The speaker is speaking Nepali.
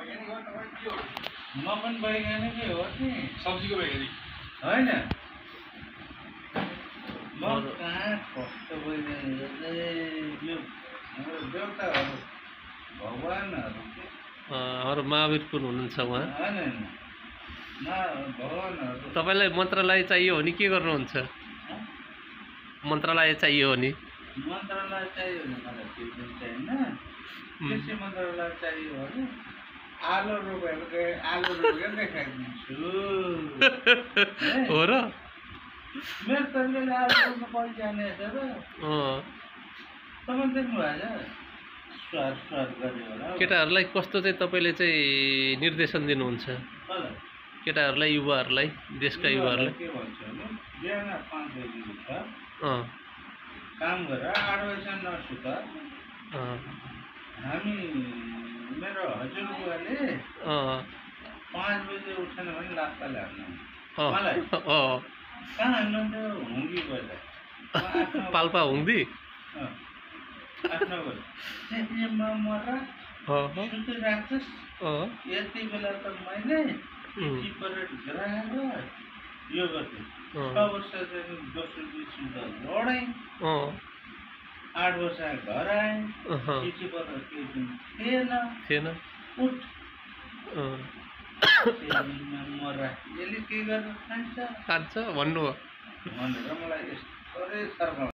म पनि वैज्ञानिकै हो नि, सब्जीको वैज्ञानिक होइन। म कहाँ कस्तो वैज्ञानिक हो चाहिँ यो हाम्रो देवताहरू भगवानहरू के हाम्रो महावीर कुन हुनुहुन्छ उहाँ? होइन भगवानहरू। तपाईँलाई मन्त्रालय चाहियो भने के गर्नुहुन्छ? मन्त्रालय चाहियो भने? मन्त्रालय चाहियो भने मलाई केही पनि चाहिएन। कृषि मन्त्रालय चाहियो भने आलु रोपेर देखाइदिन्छु। हो र? मेरो तरिकाले आलु रोप्नु परिजाने छ र? तपाईँ देख्नु भएको छ? स्वाद गऱ्यो होला। केटाहरूलाई कस्तो चाहिँ तपाईँले चाहिँ निर्देशन दिनुहुन्छ? केटाहरूलाई, युवाहरूलाई, देशका युवाहरूलाई? के भन्छ भने बिहान 5 बजी उठ, काम गरेर 8 बजीसम्म नसुत। हामी मेरो हजुरबुवाले 5 बजे उठेन भने लात्ताले हान्नु मलाई। कहाँ हान्नुहुन्थ्यो? हुङ्गी बजार पाल्पा हुङ्दी 8-9 बजी मर्रा सुतिराख्छस्। यति बेला त मैले टिपेर ढिलाएर यो गर्थेँ। 6 वर्षदेखि दोस्रो बिचमा लडाएँ, 8 वर्ष घर आएँ, चिठी पत्र केही पनि थिएन। उठ मर्रा यसले के गरेर खान्छ भन्नु भनेर मलाई यस्तो